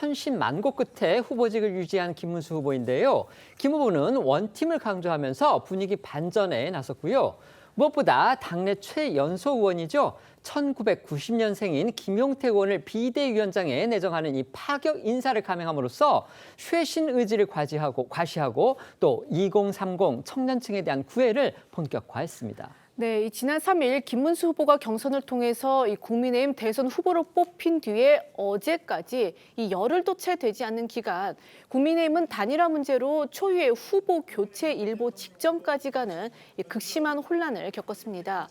천신만고 끝에 후보직을 유지한 김문수 후보인데요. 김 후보는 원팀을 강조하면서 분위기 반전에 나섰고요. 무엇보다 당내 최연소 의원이죠. 1990년생인 김용태 의원을 비대위원장에 내정하는 이 파격 인사를 감행함으로써 쇄신 의지를 과시하고 또 2030 청년층에 대한 구애를 본격화했습니다. 네, 지난 3일 김문수 후보가 경선을 통해서 이 국민의힘 대선 후보로 뽑힌 뒤에 어제까지 이 열흘도 채 되지 않는 기간, 국민의힘은 단일화 문제로 초유의 후보 교체 일보 직전까지 가는 이 극심한 혼란을 겪었습니다.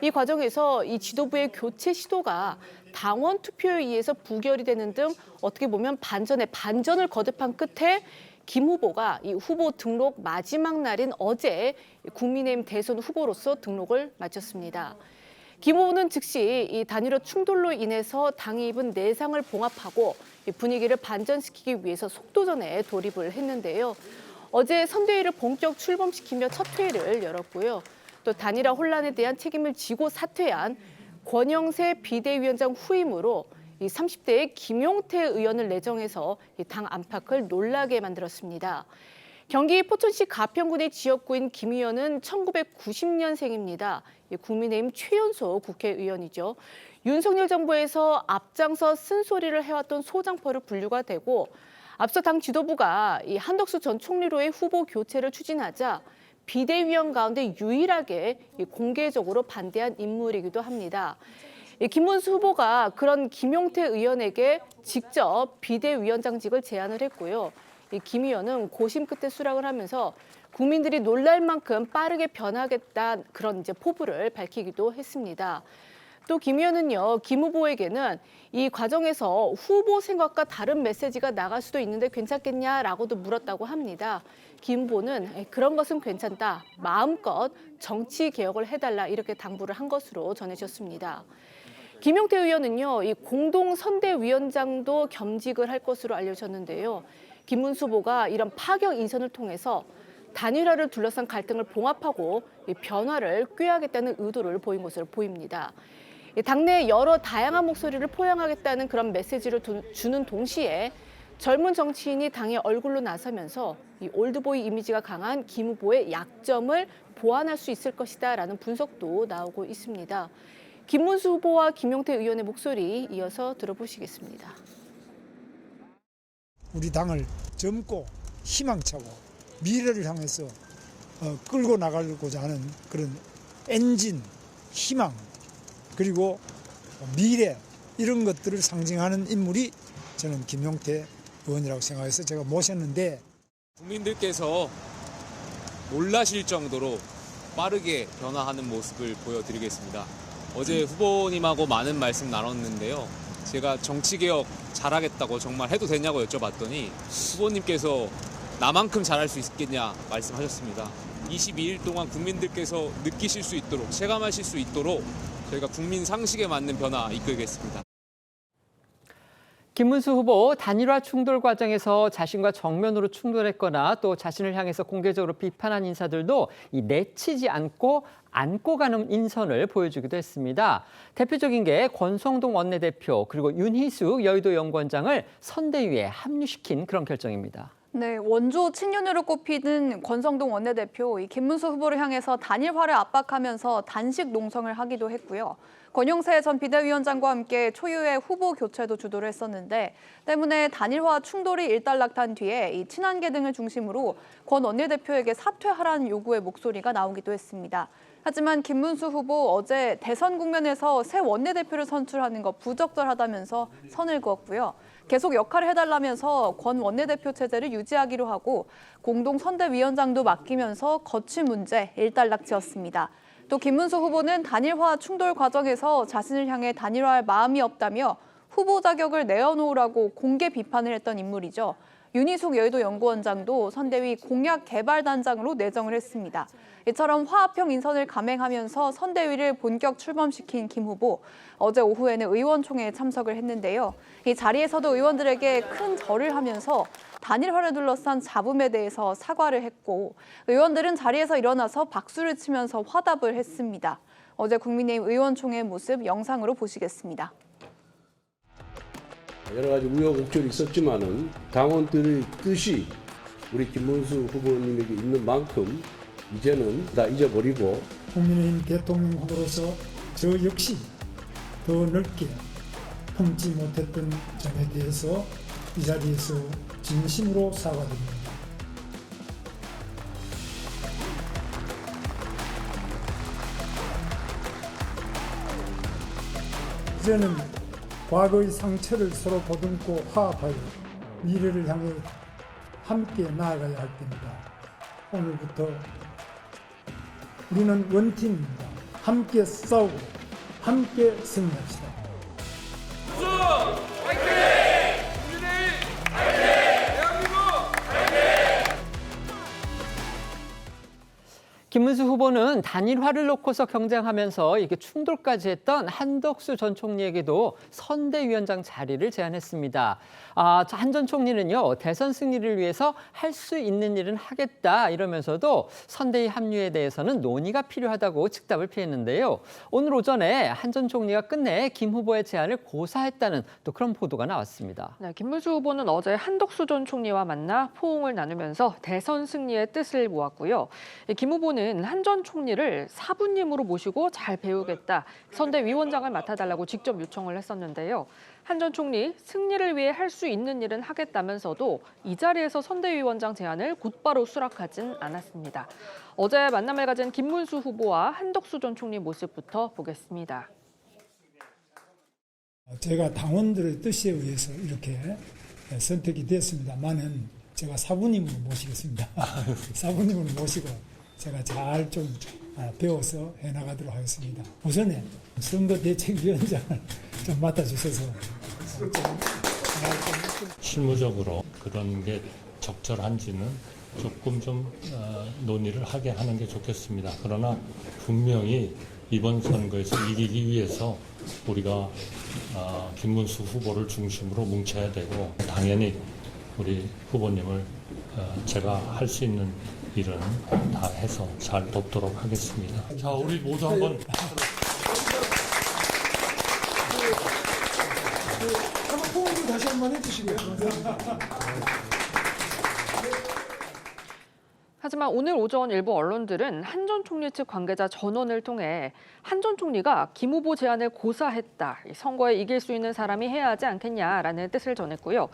이 과정에서 이 지도부의 교체 시도가 당원 투표에 의해서 부결이 되는 등 어떻게 보면 반전에 반전을 거듭한 끝에 김 후보가 이 후보 등록 마지막 날인 어제 국민의힘 대선 후보로서 등록을 마쳤습니다. 김 후보는 즉시 이 단일화 충돌로 인해서 당이 입은 내상을 봉합하고 분위기를 반전시키기 위해서 속도전에 돌입을 했는데요. 어제 선대위를 본격 출범시키며 첫 회의를 열었고요. 또 단일화 혼란에 대한 책임을 지고 사퇴한 권영세 비대위원장 후임으로 이 30대의 김용태 의원을 내정해서 당 안팎을 놀라게 만들었습니다. 경기 포천시 가평군의 지역구인 김 의원은 1990년생입니다. 국민의힘 최연소 국회의원이죠. 윤석열 정부에서 앞장서 쓴소리를 해왔던 소장포로 분류가 되고 앞서 당 지도부가 이 한덕수 전 총리로의 후보 교체를 추진하자 비대위원 가운데 유일하게 공개적으로 반대한 인물이기도 합니다. 김문수 후보가 그런 김용태 의원에게 직접 비대위원장직을 제안을 했고요. 김 의원은 고심 끝에 수락을 하면서 국민들이 놀랄 만큼 빠르게 변하겠다 그런 포부를 밝히기도 했습니다. 또 김 의원은요, 김 후보에게는 이 과정에서 후보 생각과 다른 메시지가 나갈 수도 있는데 괜찮겠냐라고도 물었다고 합니다. 김 후보는 그런 것은 괜찮다, 마음껏 정치 개혁을 해달라 이렇게 당부를 한 것으로 전해졌습니다. 김용태 의원은요, 이 공동선대위원장도 겸직을 할 것으로 알려졌는데요. 김문수 후보가 이런 파격 인선을 통해서 단일화를 둘러싼 갈등을 봉합하고 변화를 꾀하겠다는 의도를 보인 것으로 보입니다. 당내 여러 다양한 목소리를 포용하겠다는 그런 메시지를 주는 동시에 젊은 정치인이 당의 얼굴로 나서면서 이 올드보이 이미지가 강한 김 후보의 약점을 보완할 수 있을 것이다라는 분석도 나오고 있습니다. 김문수 후보와 김용태 의원의 목소리 이어서 들어보시겠습니다. 우리 당을 젊고 희망차고 미래를 향해서 끌고 나가고자 하는 그런 엔진, 희망, 그리고 미래 이런 것들을 상징하는 인물이 저는 김용태 의원이라고 생각해서 제가 모셨는데 국민들께서 놀라실 정도로 빠르게 변화하는 모습을 보여드리겠습니다. 어제 후보님하고 많은 말씀 나눴는데요. 제가 정치개혁 잘하겠다고 정말 해도 되냐고 여쭤봤더니 후보님께서 나만큼 잘할 수 있겠냐 말씀하셨습니다. 22일 동안 국민들께서 느끼실 수 있도록, 체감하실 수 있도록 저희가 국민 상식에 맞는 변화 이끌겠습니다. 김문수 후보 단일화 충돌 과정에서 자신과 정면으로 충돌했거나 또 자신을 향해서 공개적으로 비판한 인사들도 내치지 않고 안고 가는 인선을 보여주기도 했습니다. 대표적인 게 권성동 원내대표 그리고 윤희숙 여의도 연구원장을 선대위에 합류시킨 그런 결정입니다. 네, 원조 친윤으로 꼽히는 권성동 원내대표, 이 김문수 후보를 향해서 단일화를 압박하면서 단식 농성을 하기도 했고요. 권영세 전 비대위원장과 함께 초유의 후보 교체도 주도를 했었는데 때문에 단일화 충돌이 일단락한 뒤에 이 친한계 등을 중심으로 권 원내대표에게 사퇴하라는 요구의 목소리가 나오기도 했습니다. 하지만 김문수 후보 어제 대선 국면에서 새 원내대표를 선출하는 거 부적절하다면서 선을 그었고요. 계속 역할을 해달라면서 권 원내대표 체제를 유지하기로 하고 공동선대위원장도 맡기면서 거취 문제 일단락지었습니다. 또 김문수 후보는 단일화 충돌 과정에서 자신을 향해 단일화할 마음이 없다며 후보 자격을 내어놓으라고 공개 비판을 했던 인물이죠. 윤희숙 여의도 연구원장도 선대위 공약개발단장으로 내정을 했습니다. 이처럼 화합형 인선을 감행하면서 선대위를 본격 출범시킨 김 후보, 어제 오후에는 의원총회에 참석을 했는데요. 이 자리에서도 의원들에게 큰 절을 하면서 단일화를 둘러싼 잡음에 대해서 사과를 했고 의원들은 자리에서 일어나서 박수를 치면서 화답을 했습니다. 어제 국민의힘 의원총회 모습 영상으로 보시겠습니다. 여러 가지 우여곡절이 있었지만은 당원들의 뜻이 우리 김문수 후보님에게 있는 만큼 이제는 다 잊어버리고 국민의힘 대통령 후보로서 저 역시 더 넓게 품지 못했던 점에 대해서 이 자리에서 진심으로 사과드립니다. 이제는 과거의 상처를 서로 보듬고 화합하여 미래를 향해 함께 나아가야 할 때입니다. 오늘부터 우리는 원팀입니다. 함께 싸우고 함께 승리합시다. 김문수 후보는 단일화를 놓고서 경쟁하면서 이게 충돌까지 했던 한덕수 전 총리에게도 선대위원장 자리를 제안했습니다. 한 전 총리는요, 대선 승리를 위해서 할 수 있는 일은 하겠다 이러면서도 선대위 합류에 대해서는 논의가 필요하다고 즉답을 피했는데요. 오늘 오전에 한 전 총리가 끝내 김 후보의 제안을 고사했다는 또 그런 보도가 나왔습니다. 네, 김문수 후보는 어제 한덕수 전 총리와 만나 포옹을 나누면서 대선 승리의 뜻을 모았고요. 김 후보는 한 전 총리를 사부님으로 모시고 잘 배우겠다, 선대위원장을 맡아달라고 직접 요청을 했었는데요. 한 전 총리 승리를 위해 할 수 있는 일은 하겠다면서도 이 자리에서 선대위원장 제안을 곧바로 수락하진 않았습니다. 어제 만남을 가진 김문수 후보와 한덕수 전 총리 모습부터 보겠습니다. 제가 당원들의 뜻에 의해서 이렇게 선택이 됐습니다만은 제가 사부님으로 모시겠습니다. 사부님으로 모시고 제가 잘 좀 배워서 해나가도록 하겠습니다. 우선에 선거대책위원장을 좀 맡아주셔서 실무적으로 그런 게 적절한지는 조금 좀 논의를 하게 하는 게 좋겠습니다. 그러나 분명히 이번 선거에서 이기기 위해서 우리가 김문수 후보를 중심으로 뭉쳐야 되고, 당연히 우리 후보님을 제가 할 수 있는 일은 다 해서 잘 돕도록 하겠습니다. 자, 우리 모두 한번 한번 포옹 다시 한번 해주시고요. 하지만 오늘 오전 일부 언론들은 한 전 총리 측 관계자 전원을 통해 한 전 총리가 김 후보 제안을 고사했다, 선거에 이길 수 있는 사람이 해야 하지 않겠냐라는 뜻을 전했고요.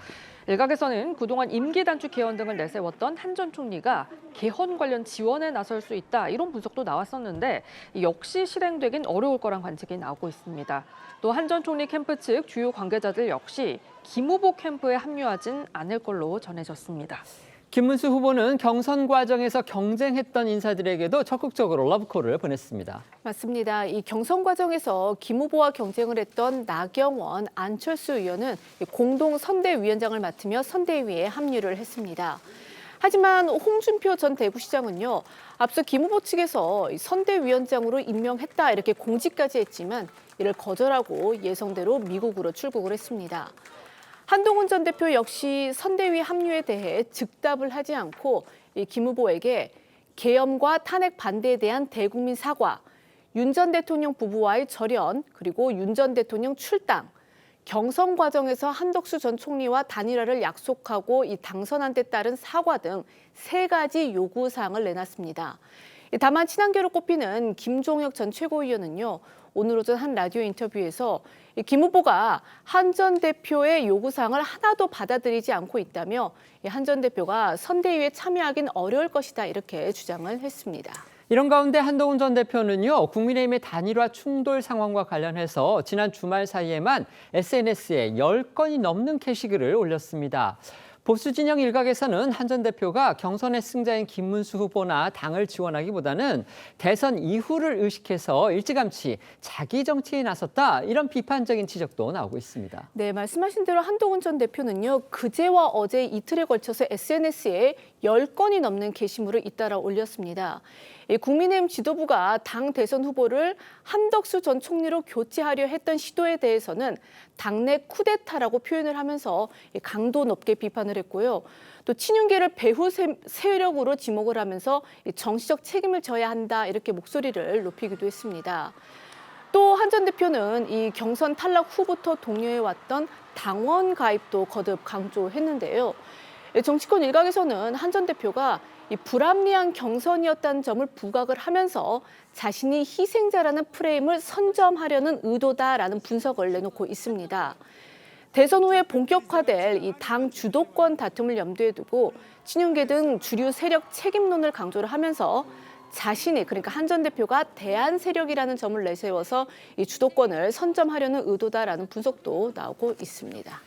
일각에서는 그동안 임기 단축 개헌 등을 내세웠던 한 전 총리가 개헌 관련 지원에 나설 수 있다, 이런 분석도 나왔었는데 역시 실행되긴 어려울 거란 관측이 나오고 있습니다. 또 한 전 총리 캠프 측 주요 관계자들 역시 김 후보 캠프에 합류하진 않을 걸로 전해졌습니다. 김문수 후보는 경선 과정에서 경쟁했던 인사들에게도 적극적으로 러브콜을 보냈습니다. 맞습니다. 이 경선 과정에서 김 후보와 경쟁을 했던 나경원, 안철수 의원은 공동 선대위원장을 맡으며 선대위에 합류를 했습니다. 하지만 홍준표 전 대구시장은요, 앞서 김 후보 측에서 선대위원장으로 임명했다 이렇게 공지까지 했지만 이를 거절하고 예정대로 미국으로 출국을 했습니다. 한동훈 전 대표 역시 선대위 합류에 대해 즉답을 하지 않고 김 후보에게 계엄과 탄핵 반대에 대한 대국민 사과, 윤 전 대통령 부부와의 절연, 그리고 윤 전 대통령 출당, 경선 과정에서 한덕수 전 총리와 단일화를 약속하고 당선한 데 따른 사과 등 3가지 요구사항을 내놨습니다. 다만 친한계로 꼽히는 김종혁 전 최고위원은요, 오늘 오전 한 라디오 인터뷰에서 김 후보가 한 전 대표의 요구사항을 하나도 받아들이지 않고 있다며 한 전 대표가 선대위에 참여하긴 어려울 것이다, 이렇게 주장을 했습니다. 이런 가운데 한동훈 전 대표는요, 국민의힘의 단일화 충돌 상황과 관련해서 지난 주말 사이에만 SNS에 10건이 넘는 게시글을 올렸습니다. 보수 진영 일각에서는 한 전 대표가 경선의 승자인 김문수 후보나 당을 지원하기보다는 대선 이후를 의식해서 일찌감치 자기 정치에 나섰다, 이런 비판적인 지적도 나오고 있습니다. 네, 말씀하신 대로 한동훈 전 대표는요, 그제와 어제 이틀에 걸쳐서 SNS에 10건이 넘는 게시물을 잇따라 올렸습니다. 국민의힘 지도부가 당 대선 후보를 한덕수 전 총리로 교체하려 했던 시도에 대해서는 당내 쿠데타라고 표현을 하면서 강도 높게 비판을 했고요. 또 친윤계를 배후 세력으로 지목을 하면서 정치적 책임을 져야 한다, 이렇게 목소리를 높이기도 했습니다. 또 한 전 대표는 이 경선 탈락 후부터 독려해왔던 당원 가입도 거듭 강조했는데요. 정치권 일각에서는 한 전 대표가 이 불합리한 경선이었다는 점을 부각을 하면서 자신이 희생자라는 프레임을 선점하려는 의도다라는 분석을 내놓고 있습니다. 대선 후에 본격화될 이 당 주도권 다툼을 염두에 두고 친윤계 등 주류 세력 책임론을 강조를 하면서 자신이, 그러니까 한 전 대표가 대안 세력이라는 점을 내세워서 이 주도권을 선점하려는 의도다라는 분석도 나오고 있습니다.